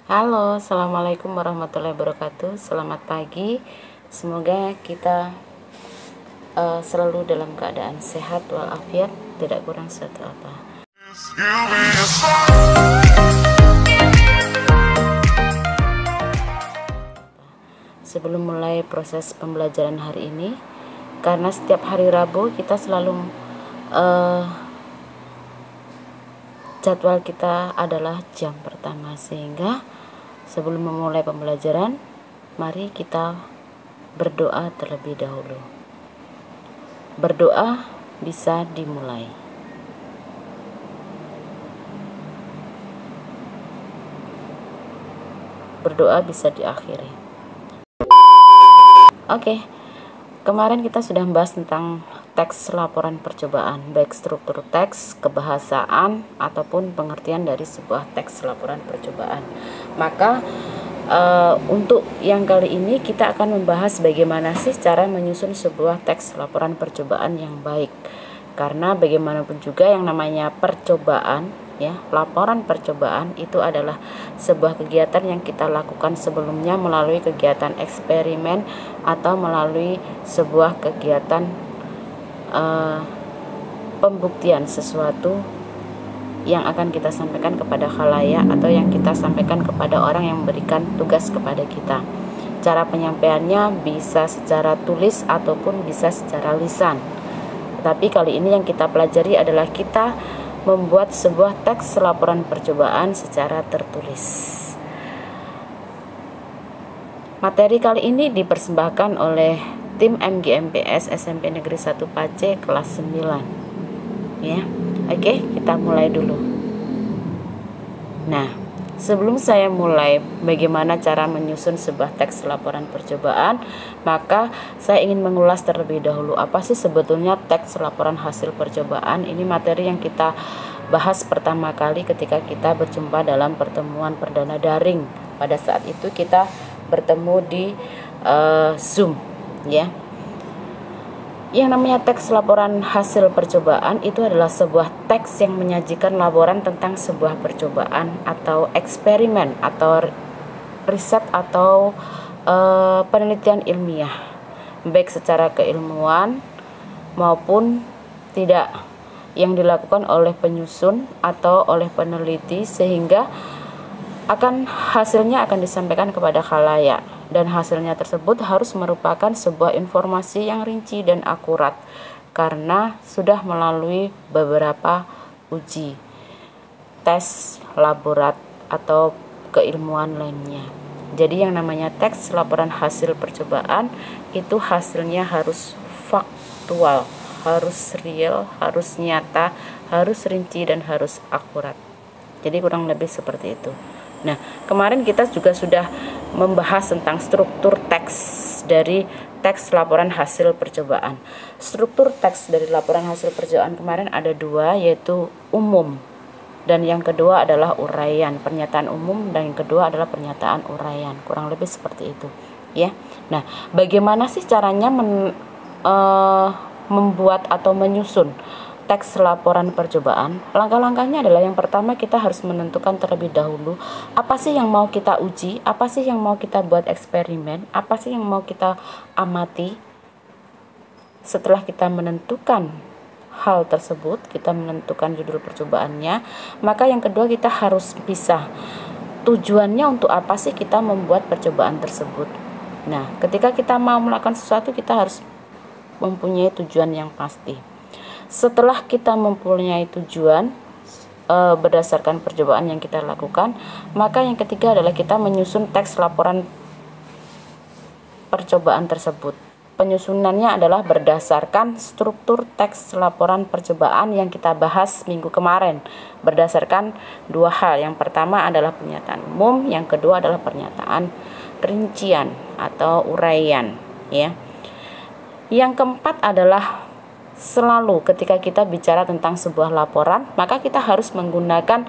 Halo, assalamualaikum warahmatullahi wabarakatuh. Selamat pagi. Semoga kita selalu dalam keadaan sehat walafiat, tidak kurang suatu apa. Sebelum mulai proses pembelajaran hari ini, karena setiap hari Rabu kita selalu jadwal kita adalah jam pertama, sehingga sebelum memulai pembelajaran, mari kita berdoa terlebih dahulu. Berdoa bisa dimulai. Berdoa bisa diakhiri. Oke, kemarin kita sudah membahas tentang teks laporan percobaan, baik struktur teks, kebahasaan, ataupun pengertian dari sebuah teks laporan percobaan. Maka untuk yang kali ini kita akan membahas bagaimana sih cara menyusun sebuah teks laporan percobaan yang baik. Karena bagaimanapun juga yang namanya percobaan, ya, laporan percobaan itu adalah sebuah kegiatan yang kita lakukan sebelumnya melalui kegiatan eksperimen atau melalui sebuah kegiatan pembuktian sesuatu yang akan kita sampaikan kepada khalayak atau yang kita sampaikan kepada orang yang memberikan tugas kepada kita. Cara penyampaiannya bisa secara tulis ataupun bisa secara lisan. Tapi kali ini yang kita pelajari adalah kita membuat sebuah teks laporan percobaan secara tertulis. Materi kali ini dipersembahkan oleh tim MGMPS SMP Negeri 1 Pace kelas 9. Ya. Oke, kita mulai dulu. Nah, sebelum saya mulai bagaimana cara menyusun sebuah teks laporan percobaan, maka saya ingin mengulas terlebih dahulu apa sih sebetulnya teks laporan hasil percobaan. Ini materi yang kita bahas pertama kali ketika kita berjumpa dalam pertemuan perdana daring. Pada saat itu kita bertemu di Zoom, ya. Yang namanya teks laporan hasil percobaan itu adalah sebuah teks yang menyajikan laporan tentang sebuah percobaan atau eksperimen atau riset atau penelitian ilmiah, baik secara keilmuan maupun tidak, yang dilakukan oleh penyusun atau oleh peneliti, sehingga hasilnya akan disampaikan kepada khalayak, dan hasilnya tersebut harus merupakan sebuah informasi yang rinci dan akurat karena sudah melalui beberapa uji tes laborat atau keilmuan lainnya. Jadi yang namanya teks laporan hasil percobaan itu hasilnya harus faktual, harus real, harus nyata, harus rinci, dan harus akurat. Jadi kurang lebih seperti itu. Nah, kemarin kita juga sudah membahas tentang struktur teks dari teks laporan hasil percobaan. Struktur teks dari laporan hasil percobaan kemarin ada dua, yaitu umum, dan yang kedua adalah uraian. Pernyataan umum dan yang kedua adalah pernyataan uraian. Kurang lebih seperti itu, ya. Nah, bagaimana sih caranya membuat atau menyusun teks laporan percobaan? Langkah-langkahnya adalah yang pertama, kita harus menentukan terlebih dahulu apa sih yang mau kita uji, apa sih yang mau kita buat eksperimen, apa sih yang mau kita amati. Setelah kita menentukan hal tersebut, kita menentukan judul percobaannya, maka yang kedua kita harus pisah tujuannya untuk apa sih kita membuat percobaan tersebut. Nah, ketika kita mau melakukan sesuatu, kita harus mempunyai tujuan yang pasti. Setelah kita mempunyai tujuan berdasarkan percobaan yang kita lakukan, maka yang ketiga adalah kita menyusun teks laporan percobaan tersebut. Penyusunannya adalah berdasarkan struktur teks laporan percobaan yang kita bahas minggu kemarin, berdasarkan dua hal. Yang pertama adalah pernyataan umum, yang kedua adalah pernyataan rincian atau uraian, ya. Yang keempat adalah selalu ketika kita bicara tentang sebuah laporan, maka kita harus menggunakan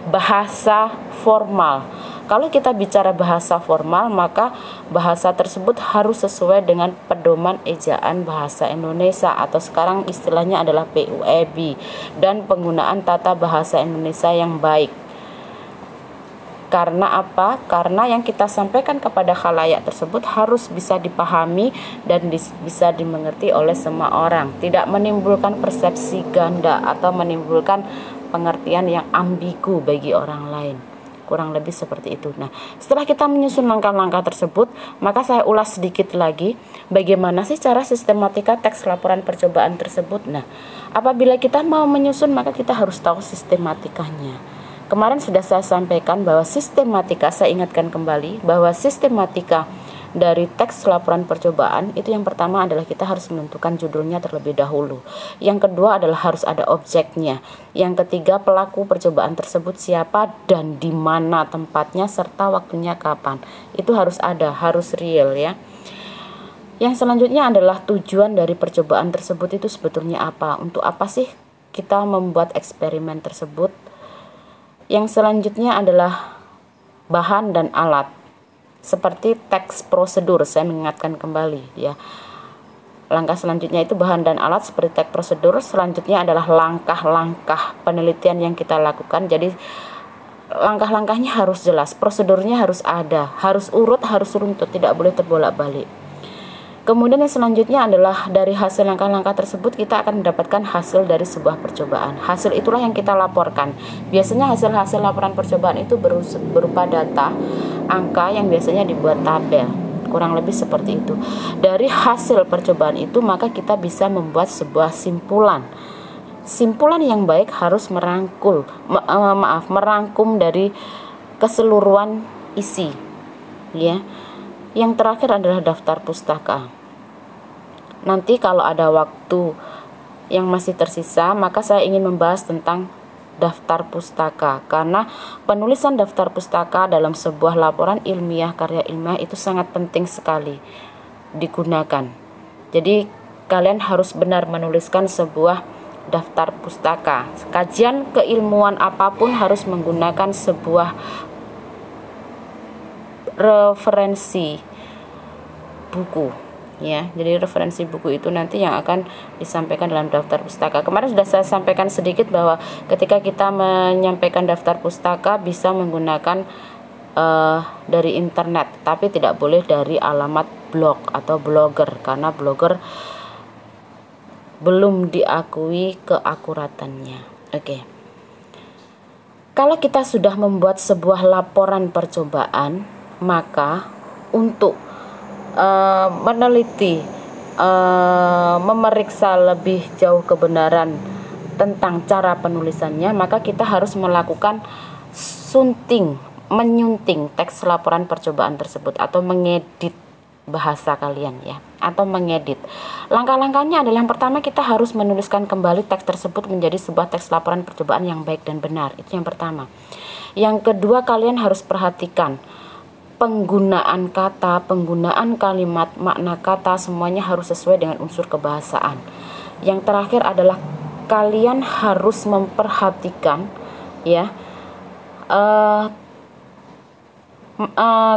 bahasa formal. Kalau kita bicara bahasa formal, maka bahasa tersebut harus sesuai dengan pedoman ejaan bahasa Indonesia atau sekarang istilahnya adalah PUEB, dan penggunaan tata bahasa Indonesia yang baik. Karena apa? Karena yang kita sampaikan kepada khalayak tersebut harus bisa dipahami dan bisa dimengerti oleh semua orang, tidak menimbulkan persepsi ganda atau menimbulkan pengertian yang ambigu bagi orang lain. Kurang lebih seperti itu. Nah, setelah kita menyusun langkah-langkah tersebut, maka saya ulas sedikit lagi bagaimana sih cara sistematika teks laporan percobaan tersebut. Nah, apabila kita mau menyusun, maka kita harus tahu sistematikanya. Kemarin sudah saya sampaikan bahwa sistematika, saya ingatkan kembali bahwa sistematika dari teks laporan percobaan itu yang pertama adalah kita harus menentukan judulnya terlebih dahulu. Yang kedua adalah harus ada objeknya. Yang ketiga, pelaku percobaan tersebut siapa dan di mana tempatnya serta waktunya kapan. Itu harus ada, harus real ya. Yang selanjutnya adalah tujuan dari percobaan tersebut itu sebetulnya apa? Untuk apa sih kita membuat eksperimen tersebut? Yang selanjutnya adalah bahan dan alat. Seperti teks prosedur, saya mengingatkan kembali ya. Langkah selanjutnya itu bahan dan alat seperti teks prosedur. Selanjutnya adalah langkah-langkah penelitian yang kita lakukan. Jadi langkah-langkahnya harus jelas, prosedurnya harus ada, harus urut, harus runtut, tidak boleh terbolak-balik. Kemudian yang selanjutnya adalah dari hasil langkah-langkah tersebut kita akan mendapatkan hasil dari sebuah percobaan. Hasil itulah yang kita laporkan. Biasanya hasil-hasil laporan percobaan itu berupa data, angka yang biasanya dibuat tabel. Kurang lebih seperti itu. Dari hasil percobaan itu maka kita bisa membuat sebuah simpulan. Simpulan yang baik harus merangkum dari keseluruhan isi. Ya. Yang terakhir adalah daftar pustaka. Nanti kalau ada waktu yang masih tersisa, maka saya ingin membahas tentang daftar pustaka. Karena penulisan daftar pustaka dalam sebuah laporan ilmiah, karya ilmiah itu sangat penting sekali digunakan. Jadi kalian harus benar menuliskan sebuah daftar pustaka. Kajian keilmuan apapun harus menggunakan sebuah referensi buku ya. Jadi referensi buku itu nanti yang akan disampaikan dalam daftar pustaka. Kemarin sudah saya sampaikan sedikit bahwa ketika kita menyampaikan daftar pustaka bisa menggunakan dari internet, tapi tidak boleh dari alamat blog atau blogger karena blogger belum diakui keakuratannya. Oke. Kalau kita sudah membuat sebuah laporan percobaan, maka untuk meneliti, memeriksa lebih jauh kebenaran tentang cara penulisannya, maka kita harus melakukan menyunting teks laporan percobaan tersebut atau mengedit bahasa kalian ya, atau mengedit. Langkah-langkahnya adalah yang pertama kita harus menuliskan kembali teks tersebut menjadi sebuah teks laporan percobaan yang baik dan benar. Itu yang pertama. Yang kedua, kalian harus perhatikan penggunaan kata, penggunaan kalimat, makna kata, semuanya harus sesuai dengan unsur kebahasaan. Yang terakhir adalah kalian harus memperhatikan ya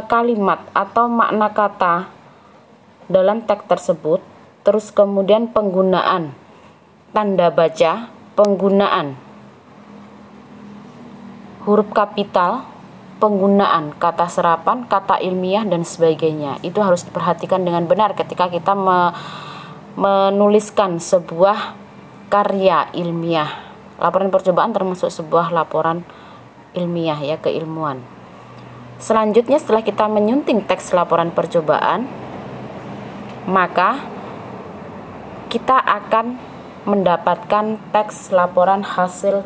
kalimat atau makna kata dalam teks tersebut, terus kemudian penggunaan tanda baca, penggunaan huruf kapital, penggunaan kata serapan, kata ilmiah dan sebagainya. Itu harus diperhatikan dengan benar ketika kita menuliskan sebuah karya ilmiah. Laporan percobaan termasuk sebuah laporan ilmiah ya, keilmuan. Selanjutnya setelah kita menyunting teks laporan percobaan, maka kita akan mendapatkan teks laporan hasil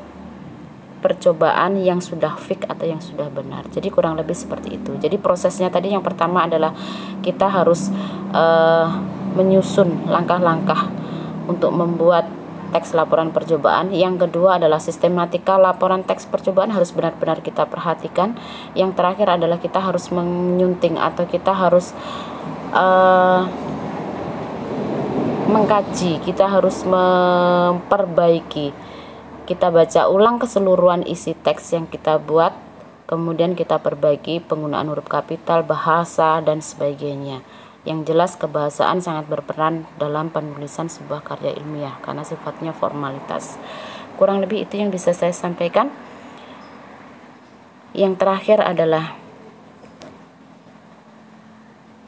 percobaan yang sudah fix atau yang sudah benar. Jadi kurang lebih seperti itu. Jadi prosesnya tadi yang pertama adalah kita harus menyusun langkah-langkah untuk membuat teks laporan percobaan. Yang kedua adalah sistematika laporan teks percobaan harus benar-benar kita perhatikan. Yang terakhir adalah kita harus menyunting atau kita harus mengkaji, kita harus memperbaiki. Kita baca ulang keseluruhan isi teks yang kita buat, kemudian kita perbaiki penggunaan huruf kapital, bahasa, dan sebagainya. Yang jelas kebahasaan sangat berperan dalam penulisan sebuah karya ilmiah karena sifatnya formalitas. Kurang lebih itu yang bisa saya sampaikan. Yang terakhir adalah,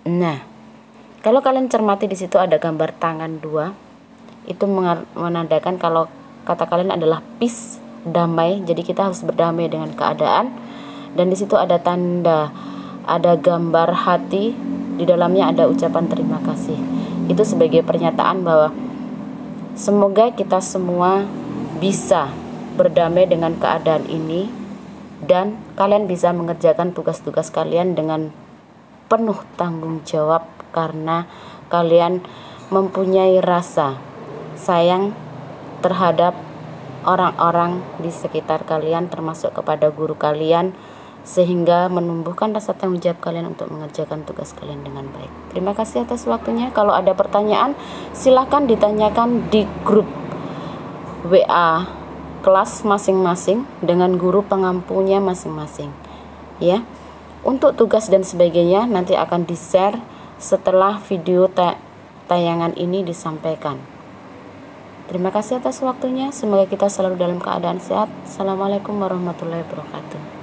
nah, kalau kalian cermati di situ ada gambar tangan 2, itu menandakan kalau kata kalian adalah peace, damai. Jadi kita harus berdamai dengan keadaan. Dan di situ ada tanda, ada gambar hati, di dalamnya ada ucapan terima kasih. Itu sebagai pernyataan bahwa semoga kita semua bisa berdamai dengan keadaan ini, dan kalian bisa mengerjakan tugas-tugas kalian dengan penuh tanggung jawab, karena kalian mempunyai rasa sayang terhadap orang-orang di sekitar kalian, termasuk kepada guru kalian, sehingga menumbuhkan rasa tanggung jawab kalian untuk mengerjakan tugas kalian dengan baik. Terima kasih atas waktunya. Kalau ada pertanyaan, silahkan ditanyakan di grup WA kelas masing-masing dengan guru pengampunya masing-masing, ya. Untuk tugas dan sebagainya nanti akan di-share setelah video tayangan ini disampaikan. Terima kasih atas waktunya. Semoga kita selalu dalam keadaan sehat. Assalamualaikum warahmatullahi wabarakatuh.